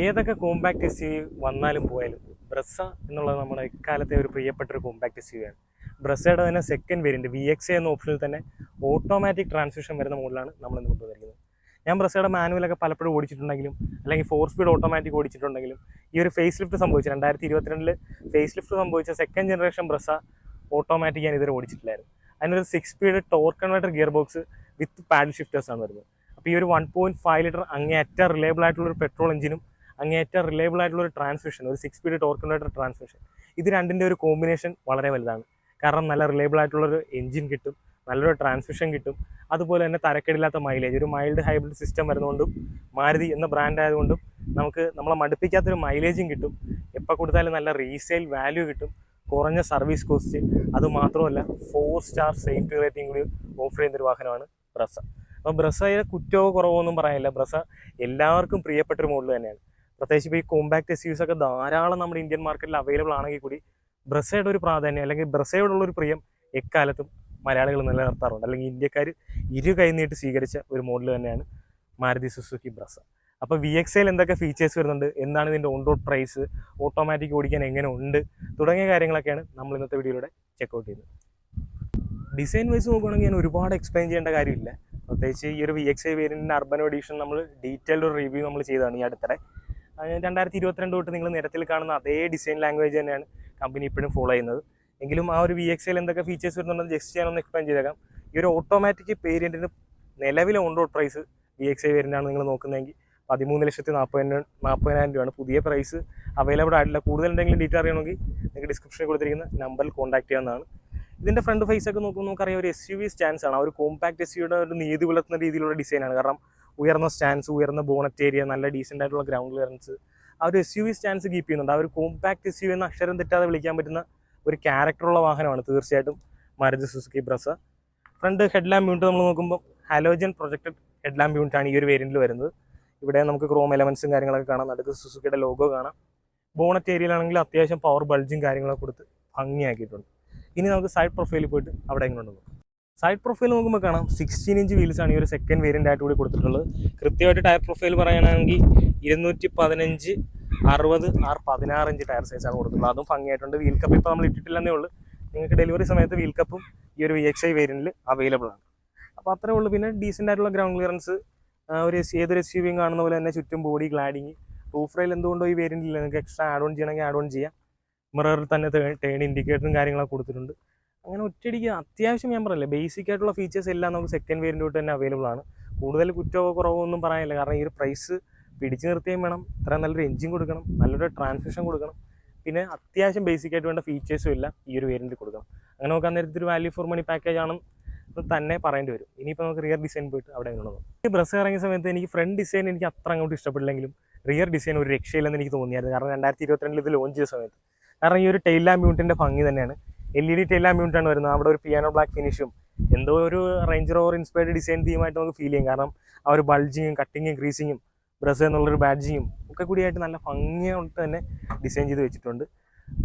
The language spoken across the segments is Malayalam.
ഏതൊക്കെ കോമ്പാക്ട് എസ് യു വന്നാലും പോയാലും ബ്രസ എന്നുള്ളത് നമ്മുടെ എക്കാലത്തെ ഒരു പ്രിയപ്പെട്ട ഒരു കോമ്പാക്ട് എസ് യു ആണ്. ബ്രസയുടെ തന്നെ സെക്കൻഡ് വേരിയൻറ്റ് VXA എന്ന ഓപ്ഷനിൽ തന്നെ ഓട്ടോമാറ്റിക് ട്രാൻസ്മിഷൻ വരുന്ന മോഡലാണ് നമ്മളിന്ന് കൊണ്ടുവന്നിരിക്കുന്നത്. ഞാൻ ബ്രസയുടെ മാനുവലൊക്കെ പലപ്പോഴും ഓടിച്ചിട്ടുണ്ടെങ്കിലും അല്ലെങ്കിൽ 4 സ്പീഡ് ഓട്ടോമാറ്റിക് ഓടിച്ചിട്ടുണ്ടെങ്കിലും ഈ ഒരു ഫേസ് ലിഫ്റ്റ് സംഭവിച്ച 2022 ഫേസ് ലിഫ്റ്റ് സംഭവിച്ച സെക്കൻഡ് ജനറേഷൻ ബ്രസ ഓട്ടോമാറ്റിക് ഞാൻ ഇതുവരെ ഓടിച്ചിട്ടില്ലായിരുന്നു. അതിനൊരു 6 speed torque converter gear box with paddle ഷിഫ്റ്റേഴ്സാണ് വരുന്നത്. അപ്പോൾ ഈ ഒരു 1.5 ലിറ്റർ അങ്ങേയറ്റ റിലയബിൾ ആയിട്ടുള്ളൊരു പെട്രോൾ എഞ്ചിനും അങ്ങേയറ്റ റിലയബിൾ ആയിട്ടുള്ള ഒരു ട്രാൻസ്മിഷൻ, ഒരു 6 സ്പീഡ് ടോർക്ക് കൺവേർട്ടർ ട്രാൻസ്മിഷൻ, ഇത് രണ്ടിൻ്റെ ഒരു കോമ്പിനേഷൻ വളരെ വലുതാണ്. കാരണം നല്ല റിലയബിൾ ആയിട്ടുള്ളൊരു എഞ്ചിൻ കിട്ടും, നല്ലൊരു ട്രാൻസ്മിഷൻ കിട്ടും, അതുപോലെ തന്നെ തരക്കേടില്ലാത്ത മൈലേജ്, ഒരു മൈൽഡ് ഹൈബ്രിഡ് സിസ്റ്റം വരുന്നതുകൊണ്ടും മാരുതി എന്ന ബ്രാൻഡ് ആയതുകൊണ്ടും നമുക്ക് നമ്മളെ മടുപ്പിക്കാത്തൊരു മൈലേജും കിട്ടും, എപ്പോൾ കൊടുത്താലും നല്ല റീസെയിൽ വാല്യൂ കിട്ടും, കുറഞ്ഞ സർവീസ് കോസ്റ്റ്, അതുമാത്രമല്ല 4 സ്റ്റാർ സേഫ്റ്റി റേറ്റിംഗ് കൂടി ഓഫർ ചെയ്യുന്നൊരു വാഹനമാണ് ബ്രസ. അപ്പോൾ ബ്രസയുടെ കുറ്റമോ കുറവോ ഒന്നും പറയാനില്ല. ബ്രസ എല്ലാവർക്കും പ്രിയപ്പെട്ടൊരു മോഡൽ തന്നെയാണ്. പ്രത്യേകിച്ച് ഇപ്പോൾ ഈ കോമ്പാക്ട് SUVs ഒക്കെ ധാരാളം നമ്മുടെ ഇന്ത്യൻ മാർക്കറ്റിൽ അവൈലബിൾ ആണെങ്കിൽ കൂടി ബ്രസയുടെ ഒരു പ്രാധാന്യം അല്ലെങ്കിൽ ബ്രസയോടുള്ളൊരു പ്രിയം എക്കാലത്തും മലയാളികൾ നിലനിർത്താറുണ്ട്. അല്ലെങ്കിൽ ഇന്ത്യക്കാർ ഇരു കൈനീട്ടി സ്വീകരിച്ച ഒരു മോഡൽ തന്നെയാണ് മാരുതി സുസുക്കി ബ്രസ. അപ്പോൾ VXAയിൽ എന്തൊക്കെ ഫീച്ചേഴ്സ് വരുന്നുണ്ട്, എന്താണ് ഇതിൻ്റെ ഓൺ റോഡ് പ്രൈസ്, ഓട്ടോമാറ്റിക് ഓടിക്കാൻ എങ്ങനെ ഉണ്ട് തുടങ്ങിയ കാര്യങ്ങളൊക്കെയാണ് നമ്മൾ ഇന്നത്തെ വീഡിയോയിലൂടെ ചെക്കൗട്ട് ചെയ്യുന്നത്. ഡിസൈൻ വൈസ് നോക്കുകയാണെങ്കിൽ ഞാൻ ഒരുപാട് എക്സ്പ്ലെയിൻ ചെയ്യേണ്ട കാര്യമില്ല. പ്രത്യേകിച്ച് ഈ ഒരു VXA വേരിയൻറ്റിൻ്റെ അർബൻ എഡിഷൻ നമ്മൾ ഡീറ്റെയിൽഡ് ഒരു റിവ്യൂ നമ്മൾ ചെയ്തതാണ് ഈ അടുത്തിടെ. 2022 തൊട്ട് നിങ്ങൾ നിരത്തിൽ കാണുന്ന അതേ ഡിസൈൻ ലാംഗ്വേജ് തന്നെയാണ് കമ്പനി ഇപ്പോഴും ഫോളോ ചെയ്യുന്നത്. എങ്കിലും ആ ഒരു VXAയിൽ എന്തൊക്കെ ഫീച്ചേഴ്സ് വരുന്നുണ്ടെന്ന് ജസ്റ്റ് ഞാനൊന്ന് എക്സ്പ്ലെയിൻ ചെയ്തേക്കാം. ഈ ഒരു ഓട്ടോമാറ്റിക് വേരിയൻറ്റിന് നിലവിലെ ഓൺ റോഡ് പ്രൈസ് VXA വേരിയൻ്റാണ് നിങ്ങൾ നോക്കുന്നതെങ്കിൽ 13,40,000 രൂപയാണ്. പുതിയ പ്രൈസ് അവൈലബിൾ ആയിട്ടില്ല. കൂടുതൽ എന്തെങ്കിലും ഡീറ്റെയിൽ അറിയണമെങ്കിൽ നിങ്ങൾക്ക് ഡിസ്ക്രിപ്ഷനിൽ കൊടുത്തിരിക്കുന്ന നമ്പറിൽ കോൺടാക്ട് ചെയ്യാവുന്നതാണ്. ഇതിൻ്റെ ഫ്രണ്ട് ഫേസ് ഒക്കെ നോക്കുമ്പോൾ നമുക്കറിയാം ഒരു SUV സ്റ്റാൻസ് ആണ്. ആ ഒരു കോമ്പാക്ട് SUVയുടെ ഒരു നീതി പുലർത്തുന്ന രീതിയിലുള്ള ഡിസൈനാണ്. കാരണം ഉയർന്ന സ്റ്റാൻസ്, ഉയർന്ന ബോണറ്റ് ഏരിയ, നല്ല ഡീസൻ്റ് ആയിട്ടുള്ള ഗ്രൗണ്ട് ക്ലിയറൻസ്, ആ ഒരു SUV സ്റ്റാൻസ് കീപ്പ് ചെയ്യുന്നുണ്ട്. ആ ഒരു കോമ്പാക്ട് SUV എന്ന അക്ഷരം തെറ്റാതെ വിളിക്കാൻ പറ്റുന്ന ഒരു ക്യാരക്ടറുള്ള വാഹനമാണ് തീർച്ചയായിട്ടും Maruti Suzuki Brezza. Front head lamp unit നമ്മൾ നോക്കുമ്പോൾ ഹാലോജൻ പ്രൊജക്റ്റഡ് ഹെഡ് ലാമ്പ് യൂണിറ്റാണ് ഈ ഒരു വേരിയൻറ്റിൽ വരുന്നത്. ഇവിടെ നമുക്ക് ക്രോം എലമെൻസും കാര്യങ്ങളൊക്കെ കാണാം, നടുക്ക് സുസുക്കിയുടെ ലോഗോ കാണാം. ബോണറ്റ് ഏരിയയിലാണെങ്കിൽ അത്യാവശ്യം പവർ ബൾജും കാര്യങ്ങളൊക്കെ കൊടുത്ത് ഭംഗിയാക്കിയിട്ടുണ്ട്. ഇനി നമുക്ക് സൈഡ് പ്രൊഫൈലിൽ പോയിട്ട് അവിടെ എങ്ങനെയുണ്ട് നോക്കാം. സൈഡ് പ്രൊഫൈൽ നോക്കുമ്പോൾ കാണാം 16 ഇഞ്ച് വീൽസാണ് ഈ ഒരു സെക്കൻഡ് വേരിയൻ്റ് ആയിട്ട് കൂടി കൊടുത്തിട്ടുള്ളത്. കൃത്യമായിട്ട് ടയർ പ്രൊഫൈൽ പറയുകയാണെങ്കിൽ 215 60 16 ഇഞ്ച് ടയർ സൈസാണ് കൊടുത്തിട്ടുള്ളത്. അതും ഭംഗിയായിട്ടുണ്ട്. വീൽ കപ്പ് ഇപ്പോൾ നമ്മൾ ഇട്ടിട്ടില്ലെന്നേ ഉള്ളൂ. നിങ്ങൾക്ക് ഡെലിവറി സമയത്ത് വീൽ കപ്പും ഈ ഒരു VXA വേരിയൻറ്റിൽ അവൈലബിൾ ആണ്. അപ്പോൾ അത്രേ ഉള്ളൂ. പിന്നെ ഡീസൻ്റ് ആയിട്ടുള്ള ഗ്രൗണ്ട് ക്ലിയറൻസ്, ഏതൊരു SUV കാണുന്ന പോലെ തന്നെ ചുറ്റും ബോഡി ഗ്ലാഡിങ്. റൂഫ് റെയിൽ എന്തുകൊണ്ടോ ഈ വേരിയൻറ്റിൽ നിങ്ങൾക്ക് എക്സ്ട്രാ ആഡ് ഓൺ ചെയ്യണമെങ്കിൽ ആഡ് ഓൺ ചെയ്യാം. മിററിൽ തന്നെ ടേൺ ഇൻഡിക്കേറ്ററും കാര്യങ്ങളൊക്കെ കൊടുത്തിട്ടുണ്ട്. അങ്ങനെ ഒറ്റയടിക്ക് അത്യാവശ്യം ഞാൻ പറയില്ല, ബേസിക് ആയിട്ടുള്ള ഫീച്ചേഴ്സ് എല്ലാം നമുക്ക് സെക്കൻഡ് വേരിയൻ്റ് തൊട്ട് തന്നെ അവൈലബിൾ ആണ്. കൂടുതൽ കുറ്റമോ കുറവോ ഒന്നും പറയാനില്ല. കാരണം ഈ ഒരു പ്രൈസ് പിടിച്ചു നിർത്തുകയും വേണം, ഇത്രയും നല്ലൊരു എഞ്ചിൻ കൊടുക്കണം, നല്ലൊരു ട്രാൻസ്മിഷൻ കൊടുക്കണം, പിന്നെ അത്യാവശ്യം ബേസിക് ആയിട്ട് വേണ്ട ഫീച്ചേഴ്സും എല്ലാം ഈ ഒരു വേരിയൻറ്റിൽ കൊടുക്കണം. അങ്ങനെ നോക്കാൻ നേരത്തെ ഒരു വാല്യൂ ഫോർ മണി പാക്കേജ് ആണെന്ന് തന്നെ പറയേണ്ടി വരും. ഇനിയിപ്പോൾ നമുക്ക് റിയർ ഡിസൈൻ പോയിട്ട് അവിടെ എങ്ങനെ നോക്കാം. ഈ ബ്രസ ഇറങ്ങിയ സമയത്ത് എനിക്ക് ഫ്രണ്ട് ഡിസൈൻ എനിക്ക് അത്ര അങ്ങോട്ട് ഇഷ്ടപ്പെട്ടില്ലെങ്കിലും റിയർ ഡിസൈൻ ഒരു രക്ഷയില്ലെന്ന് എനിക്ക് തോന്നിയായിരുന്നു. കാരണം 2022 ഇത് ലോഞ്ച് ചെയ്ത സമയത്ത്. കാരണം ഈ ഒരു ടെയിൽ ലാമ്പ് യൂണിറ്റിൻ്റെ ഭംഗി തന്നെയാണ്. LED ടെയിൽ ലാമ്പ് യൂണിറ്റാണ് വരുന്നത്. അവിടെ ഒരു പിയാനോ ബ്ലാക്ക് ഫിനിഷും എന്തോ ഒരു റേഞ്ച് റോവർ ഇൻസ്പയർഡ് ഡിസൈൻ തീമായിട്ട് നമുക്ക് ഫീൽ ചെയ്യും. കാരണം ആ ഒരു ബൾജിങ്ങും കട്ടിങ്ങും ക്രീസിങ്ങും ബ്രസ എന്നുള്ളൊരു ബാഡ്ജിങ്ങും ഒക്കെ കൂടിയായിട്ട് നല്ല ഭംഗിയായിട്ട് തന്നെ ഡിസൈൻ ചെയ്ത് വെച്ചിട്ടുണ്ട്.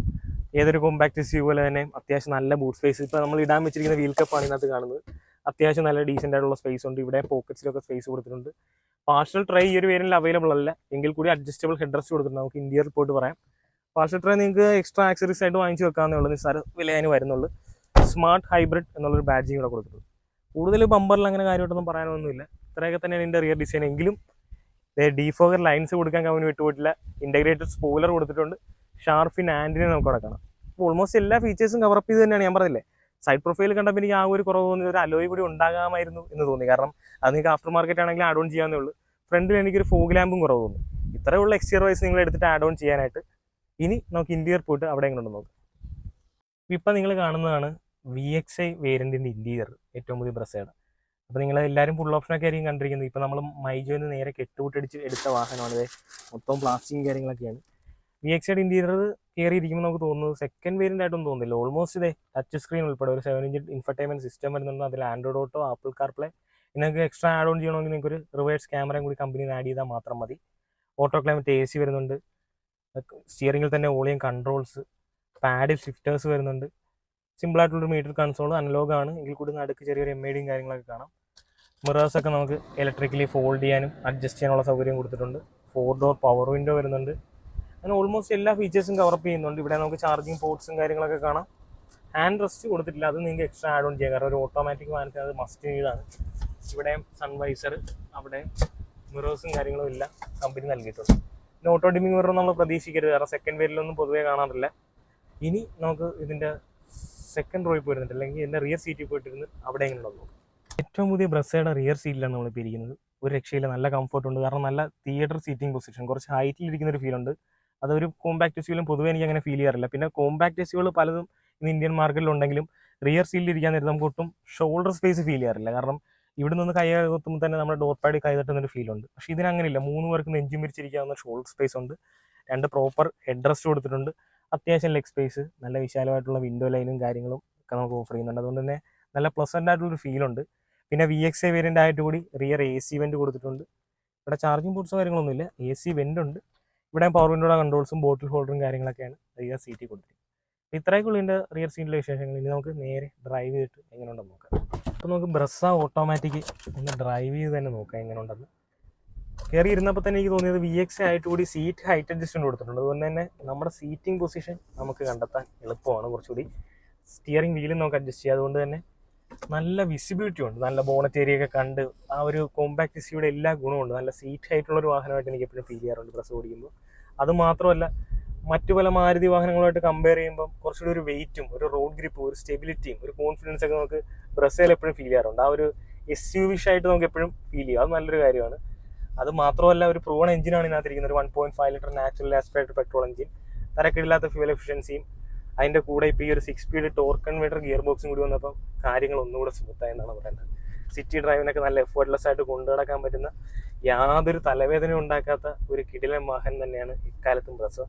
ഏതൊരു കോമ്പാക്ട് SUV പോലെ തന്നെ അത്യാവശ്യം നല്ല ബൂട്ട് സ്പേസ്. ഇപ്പോൾ നമ്മൾ ഇടാൻ വെച്ചിരിക്കുന്ന വീൽ കപ്പാണ് ഇതിനകത്ത് കാണുന്നത്. അത്യാവശ്യം നല്ല ഡീസൻ്റ് ആയിട്ടുള്ള സ്പേസ് ഉണ്ട്. ഇവിടെ പോക്കറ്റ്സിലൊക്കെ സ്പേസ് കൊടുത്തിട്ടുണ്ട്. പാർഷ്യൽ ട്രൈ ഈ ഒരു വേരിയൻറ്റിൽ അവൈലബിൾ അല്ല, എങ്കിൽ കൂടി അഡ്ജസ്റ്റബിൾ ഹെഡ് റെസ്റ്റ് കൊടുത്തിട്ടുണ്ട്. നമുക്ക് ഇന്ത്യയിൽ പോയിട്ട് പറയാം. പാർഷ്യൽ ട്രൈ നിങ്ങൾക്ക് എക്സ്ട്രാ ആക്സറീസ് ആയിട്ട് വാങ്ങിച്ച് വെക്കാവുന്നേ ഉള്ളൂ. നിസ്സാര വില അതിന് വരുന്നുള്ളൂ. സ്മാർട്ട് ഹൈബ്രിഡ് എന്നുള്ളൊരു ബാഡ്ജിങ് കൂടെ കൊടുത്തിട്ടുണ്ട്. കൂടുതൽ ബമ്പറിൽ അങ്ങനെ കാര്യമായിട്ടൊന്നും പറയാനൊന്നുമില്ല. ഇത്രയൊക്കെ തന്നെയാണ് ഇതിൻ്റെ റിയർ ഡിസൈൻ. എങ്കിലും ഡീഫോഗർ ലൈൻസ് കൊടുക്കാൻ കമ്പനി വിട്ടുപോയിട്ടില്ല. ഇൻ്റഗ്രേറ്റഡ് സ്പോയിലർ കൊടുത്തിട്ടുണ്ട്. ഷാർഫിൻ ആൻറ്റിനെ നമുക്ക് അവിടെ കാണാം. അപ്പോൾ ഓൾമോസ്റ്റ് എല്ലാ ഫീച്ചേഴ്സും കവറപ്പ് ചെയ്ത് തന്നെയാണ്. ഞാൻ പറഞ്ഞില്ലേ, സൈഡ് പ്രൊഫൈൽ കണ്ടപ്പോൾ എനിക്ക് ആ ഒരു കുറവ് തോന്നി, ഒരു അലോയ് കൂടി ഉണ്ടാകാമായിരുന്നു എന്ന് തോന്നി. കാരണം അത് നിങ്ങൾക്ക് ആഫ്റ്റർ മാർക്കറ്റ് ആണെങ്കിൽ ആഡ് ഓൺ ചെയ്യാവുന്നേ ഉള്ളൂ. ഫ്രണ്ടിൽ എനിക്കൊരു ഫോഗ് ലാമ്പും കുറവ് തോന്നി. ഇത്രയുള്ള എക്സ്റ്റീരിയർ വൈസ് നിങ്ങൾ എടുത്തിട്ട് ആഡ് ഓൺ ചെയ്യാനായിട്ട്. ഇനി നമുക്ക് ഇന്റീരിയർ പോയിട്ട് അവിടെ എങ്ങനെ നോക്കാം. ഇപ്പം നിങ്ങൾ കാണുന്നതാണ് VXA വേരിയൻറ്റിൻ്റെ ഇൻറ്റീരിയർ, ഏറ്റവും പുതിയ ബ്രസയുടെ. അപ്പോൾ നിങ്ങൾ എല്ലാവരും ഫുൾ ഓപ്ഷനൊക്കെ ആയിരിക്കും കണ്ടിരിക്കുന്നത്. ഇപ്പോൾ നമ്മൾ മൈജോയിൽ നിന്ന് നേരെ കെട്ടുകൂട്ടടിച്ച് എടുത്ത വാഹനമാണിത്. മൊത്തം പ്ലാസ്റ്റിക്കും കാര്യങ്ങളൊക്കെയാണ്. VXAയുടെ ഇൻറ്റീരിയർ കയറിയിരിക്കുമ്പോൾ നമുക്ക് തോന്നുന്നത് സെക്കൻഡ് വേരിയൻ്റ് ആയിട്ടൊന്നും തോന്നുന്നില്ല. ഓൾമോസ്റ്റ് ഇതേ ടച്ച് സ്ക്രീൻ ഉൾപ്പെടെ ഒരു 7 ഇഞ്ച് ഇൻഫർടൈൻമെൻറ്റ് സിസ്റ്റം വരുന്നുണ്ട്. അതിൽ ആൻഡ്രോയിഡ് ഓട്ടോ, ആപ്പിൾ കാർപ്ലേ, നിങ്ങൾക്ക് എക്സ്ട്രാ ആഡ് ഓൺ ചെയ്യണമെങ്കിൽ നിങ്ങൾക്ക് ഒരു റിവേഴ്സ് ക്യാമറയും കൂടി കമ്പനി ആഡ് ചെയ്താൽ മാത്രം മതി. ഓട്ടോ ക്ലൈമറ്റ് AC വരുന്നുണ്ട്. സ്റ്റിയറിംഗിൽ തന്നെ ഓളിയം കൺട്രോൾസ്, പാഡിൽ ഷിഫ്റ്റേഴ്സ് വരുന്നുണ്ട്. സിമ്പിളായിട്ടുള്ളൊരു മീറ്റർ കൺസോൾ, അനലോഗാണ്, എങ്കിൽ കൂടി നടുക്ക് ചെറിയൊരു MIDയും കാര്യങ്ങളൊക്കെ കാണാം. മിറേഴ്സൊക്കെ നമുക്ക് ഇലക്ട്രിക്കലി ഫോൾഡ് ചെയ്യാനും അഡ്ജസ്റ്റ് ചെയ്യാനുള്ള സൗകര്യം കൊടുത്തിട്ടുണ്ട്. 4 ഡോർ പവർ വിൻഡോ വരുന്നുണ്ട്. അങ്ങനെ ഓൾമോസ്റ്റ് എല്ലാ ഫീച്ചേഴ്സും കവറപ്പ് ചെയ്യുന്നുണ്ട്. ഇവിടെ നമുക്ക് ചാർജിങ് പോർട്സും കാര്യങ്ങളൊക്കെ കാണാം. ഹാൻഡ് റെസ്റ്റ് കൊടുത്തിട്ടില്ല, അത് നിങ്ങൾക്ക് എക്സ്ട്രാ ആഡ് ഓൺ ചെയ്യാം, കാരണം ഒരു ഓട്ടോമാറ്റിക് വാഹനത്തിന് അത് മസ്റ്റ് നീഡാണ്. ഇവിടെ സൺവൈസർ, അവിടെ മിറേഴ്സും കാര്യങ്ങളും എല്ലാം കമ്പനി നൽകിയിട്ടുണ്ട്. പിന്നെ ഓട്ടോ ഡിമ്മിങ് മിറർ നമ്മൾ പ്രതീക്ഷിക്കരുത്, കാരണം സെക്കൻഡ് വേരിലൊന്നും പൊതുവേ കാണാറില്ല. ഇനി നമുക്ക് ഇതിൻ്റെ സെക്കൻഡ് റോയിൽ പോയിരുന്നുണ്ട്, അല്ലെങ്കിൽ ഇതിൻ്റെ റിയർ സീറ്റിൽ പോയിട്ടിരുന്ന് അവിടെ എങ്ങനെയുണ്ടോ. ഏറ്റവും പുതിയ ബ്രസയുടെ റിയർ സീറ്റിലാണ് നമ്മളിപ്പോൾ ഇരിക്കുന്നത്. ഒരു രക്ഷയില്ല, നല്ല കംഫർട്ട് ഉണ്ട്, കാരണം നല്ല തിയേറ്റർ സീറ്റിംഗ് പൊസിഷൻ, കുറച്ച് ഹൈറ്റിൽ ഇരിക്കുന്ന ഒരു ഫീൽ ഉണ്ട്. അതൊരു കോമ്പാക്ട് എസ് യുവിലും പൊതുവേ എനിക്ക് അങ്ങനെ ഫീൽ ചെയ്യാറില്ല. പിന്നെ കോമ്പാക്ട് എസ് യുകൾ പലതും ഇന്ന് ഇന്ത്യൻ മാർക്കറ്റിലുണ്ടെങ്കിലും റിയർ സീറ്റിൽ ഇരിക്കാൻ നേരത്തെ നമുക്ക് ഒട്ടും ഷോൾഡർ സ്പേസ് ഫീൽ ചെയ്യാറില്ല, കാരണം ഇവിടെ നിന്ന് കൈ കുത്തുമ്പോൾ തന്നെ നമ്മുടെ ഡോർ പാഡിൽ കൈ തട്ടുന്നൊരു ഫീൽ ഉണ്ട്. പക്ഷേ ഇതിനങ്ങനെയില്ല, 3 പേർക്ക് നെഞ്ചും വിരിച്ചിരിക്കാവുന്ന ഷോൾഡർ സ്പേസ് ഉണ്ട്, 2 പ്രോപ്പർ ഹെഡ് റെസ്റ്റ് കൊടുത്തിട്ടുണ്ട്, അത്യാവശ്യം ലെഗ് സ്പേസ്, നല്ല വിശാലമായിട്ടുള്ള വിൻഡോ ലൈനും കാര്യങ്ങളും ഒക്കെ നമുക്ക് ഓഫർ ചെയ്യുന്നുണ്ട്. അതുകൊണ്ട് തന്നെ നല്ല പ്ലസൻ്റ് ആയിട്ടുള്ളൊരു ഫീലുണ്ട്. പിന്നെ VXA വേരിയൻ്റ് ആയിട്ട് കൂടി റിയർ AC വെൻറ്റ് കൊടുത്തിട്ടുണ്ട്. ഇവിടെ ചാർജിങ് പോർട്ട്സോ കാര്യങ്ങളൊന്നുമില്ല, AC വെൻ്റ് ഉണ്ട്. ഇവിടെ പവർ വിൻഡോയുടെ കൺട്രോൾസും ബോട്ടിൽ ഹോൾഡറും കാര്യങ്ങളൊക്കെയാണ് റിയർ സീറ്റിൽ കൊടുത്തിരിക്കുന്നത്. ഇത്രയൊക്കെയുള്ള ഇതിൻ്റെ റിയർ സീറ്റിലെ വിശേഷങ്ങൾ. ഇനി നമുക്ക് നേരെ ഡ്രൈവ് ചെയ്തിട്ട് എങ്ങനെയുണ്ടെന്ന് നോക്കാം. അപ്പോൾ നമുക്ക് ബ്രസ ഓട്ടോമാറ്റിക് ഒന്ന് ഡ്രൈവ് ചെയ്ത് തന്നെ നോക്കാം എങ്ങനെയുണ്ടെന്ന്. കയറി ഇരുന്നപ്പോൾ തന്നെ എനിക്ക് തോന്നിയത് VXA ആയിട്ട് കൂടി സീറ്റ് ഹൈറ്റ് അഡ്ജസ്റ്റ്മെൻറ്റ് കൊടുത്തിട്ടുണ്ട്. അതുകൊണ്ട് തന്നെ നമ്മുടെ സീറ്റിംഗ് പൊസിഷൻ നമുക്ക് കണ്ടെത്താൻ എളുപ്പമാണ്. കുറച്ചുകൂടി സ്റ്റിയറിംഗ് വീലും നമുക്ക് അഡ്ജസ്റ്റ് ചെയ്യാം. അതുകൊണ്ട് തന്നെ നല്ല വിസിബിലിറ്റി ഉണ്ട്, നല്ല ബോണറ്റ് ഏരിയ ഒക്കെ കണ്ട് ആ ഒരു കോമ്പാക്ട് എസ്യുവിയുടെ എല്ലാ ഗുണമുണ്ട്. നല്ല സീറ്റ് ഹൈറ്റുള്ളൊരു വാഹനമായിട്ട് എനിക്ക് എപ്പോഴും ഫീൽ ചെയ്യാറുണ്ട് ബ്രസ ഓടിക്കുമ്പോൾ. അത് മാത്രമല്ല മറ്റു പല മാരുതി വാഹനങ്ങളുമായിട്ട് കമ്പയർ ചെയ്യുമ്പോൾ കുറച്ചുകൂടി ഒരു വെയിറ്റും ഒരു റോഡ് ഗ്രിപ്പും ഒരു സ്റ്റെബിലിറ്റിയും ഒരു കോൺഫിഡൻസ് ഒക്കെ നമുക്ക് ബ്രസയിൽ എപ്പോഴും ഫീൽ ചെയ്യാറുണ്ട്. ആ ഒരു SUV ആയിട്ട് നമുക്ക് എപ്പോഴും ഫീൽ ചെയ്യും, അത് നല്ലൊരു കാര്യമാണ്. അത് മാത്രമല്ല ഒരു പ്രൂവൺ എഞ്ചിനാണ് ഇതിനകത്തിരിക്കുന്നത്, ഒരു 1.5 litre natural aspirated petrol engine, തരക്കേടില്ലാത്ത ഫ്യൂവൽ എഫിഷ്യൻസിയും. അതിൻ്റെ കൂടെ ഇപ്പോൾ ഈ ഒരു 6 സ്പീഡ് ടോർക്ക് കൺവേർട്ടർ ഗിയർ ബോക്സും കൂടി വന്നപ്പോൾ കാര്യങ്ങൾ ഒന്നുകൂടെ സ്മൂത്തായി എന്നാണ് പറയുന്നത്. സിറ്റി ഡ്രൈവിനൊക്കെ നല്ല എഫേർട്ട്ലെസ് ആയിട്ട് കൊണ്ടു നടക്കാൻ പറ്റുന്ന, യാതൊരു തലവേദന ഉണ്ടാക്കാത്ത ഒരു കിടിലൻ വാഹനം തന്നെയാണ് ഇക്കാലത്തും ബ്രസ.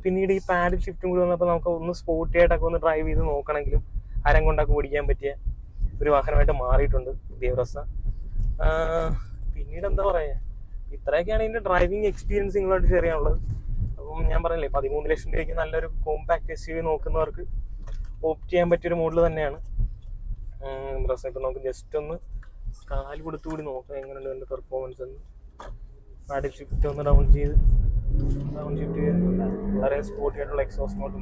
പിന്നീട് ഈ പാഡിൽ ഷിഫ്റ്റും കൂടി വന്നപ്പോൾ നമുക്ക് ഒന്ന് സ്പോർട്ടി ആയിട്ടൊക്കെ ഒന്ന് ഡ്രൈവ് ചെയ്ത് നോക്കണമെങ്കിലും അരം കൊണ്ടൊക്കെ ഓടിക്കാൻ പറ്റിയ ഒരു വാഹനമായിട്ട് മാറിയിട്ടുണ്ട് പുതിയ ബ്രസ. പിന്നീട് എന്താ പറയുക, ഇത്രയൊക്കെയാണ് ഇതിൻ്റെ ഡ്രൈവിംഗ് എക്സ്പീരിയൻസ് നിങ്ങളായിട്ട് ഷെയർ ചെയ്യാനുള്ളത്. അപ്പം ഞാൻ പറഞ്ഞില്ലേ, 13 ലക്ഷം രൂപയ്ക്ക് നല്ലൊരു കോമ്പാക്ട് SUV നോക്കുന്നവർക്ക് ഓപ്റ്റ് ചെയ്യാൻ പറ്റിയൊരു മോഡൽ തന്നെയാണ് ബ്രസ. ഇപ്പം നമുക്ക് ജസ്റ്റ് ഒന്ന് കാല് കൊടുത്തുകൂടി നോക്കാം എങ്ങനെയുണ്ട് എൻ്റെ പെർഫോമൻസ് എന്ന്. പാഡിൽ ഷിഫ്റ്റ് ഒന്ന് ഡൗൺ ഷിഫ്റ്റ് ചെയ്തിട്ടുണ്ട്, വളരെ സ്പോർട്ടി ആയിട്ടുള്ള എക്സോസ്റ്റ് മോഡ്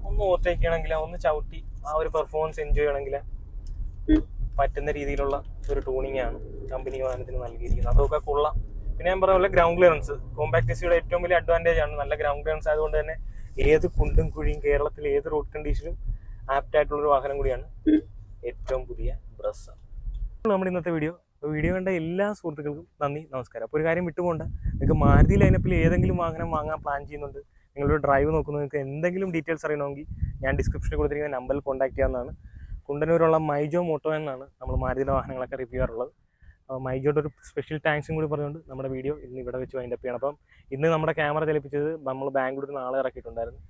ഒന്ന് ഓവർടേക്ക് ചെയ്യണമെങ്കിൽ ഒന്ന് ചവിട്ടി ആ ഒരു പെർഫോമൻസ് എൻജോയ് ചെയ്യണമെങ്കിൽ പറ്റുന്ന രീതിയിലുള്ള ഒരു ട്യൂണിംഗ് ആണ് കമ്പനി വാഹനത്തിന് നൽകിയിരിക്കുന്നത്. അതൊക്കെ കൊള്ളാം. പിന്നെ ഞാൻ പറഞ്ഞ പോലെ ഗ്രൗണ്ട് ക്ലിയറൻസ് കോമ്പാക്ട് എസ്യുയുടെ ഏറ്റവും വലിയ അഡ്വാൻറ്റേജ് ആണ്. നല്ല ഗ്രൗണ്ട് ക്ലിയറൻസ് ആയതുകൊണ്ട് തന്നെ ഏത് കുണ്ടും കുഴിയും കേരളത്തിലെ ഏത് റോഡ് കണ്ടീഷനും ആപ്റ്റ് ആയിട്ടുള്ളൊരു വാഹനം കൂടിയാണ് ഏറ്റവും പുതിയ ബ്രസ. നമ്മുടെ ഇന്നത്തെ വീഡിയോ കണ്ട എല്ലാ സുഹൃത്തുക്കൾക്കും നന്ദി, നമസ്കാരം. അപ്പോൾ ഒരു കാര്യം വിട്ടുപോകണ്ട, നിങ്ങൾക്ക് മാരുതി ലൈനപ്പിൽ ഏതെങ്കിലും വാഹനം വാങ്ങാൻ പ്ലാൻ ചെയ്യുന്നുണ്ട്, നിങ്ങളൊരു ഡ്രൈവ് നോക്കുന്നു, നിങ്ങൾക്ക് എന്തെങ്കിലും ഡീറ്റെയിൽസ് അറിയണമെങ്കിൽ ഞാൻ ഡിസ്ക്രിപ്ഷനിൽ കൊടുത്തിരിക്കുന്ന നമ്പറിൽ കോൺടാക്ട് ചെയ്യാവുന്നതാണ്. കുണ്ടന്നൂരുള്ള മൈജോ മോട്ടോ എന്നാണ് നമ്മൾ മാരുതിയുടെ വാഹനങ്ങളൊക്കെ റിവ്യൂ ചെയ്യാറുള്ളത്. മൈജോയുടെ ഒരു സ്പെഷ്യൽ താങ്ക്സും കൂടി പറഞ്ഞുകൊണ്ട് നമ്മുടെ വീഡിയോ ഇന്ന് ഇവിടെ വെച്ച് വൈൻഡപ്പ് ചെയ്യണം. അപ്പം ഇന്ന് നമ്മുടെ ക്യാമറ ചലിപ്പിച്ചത് നമ്മൾ ബാംഗ്ലൂരിൽ നിന്ന് ആളെ ഇറക്കിയിട്ടുണ്ടായിരുന്നു.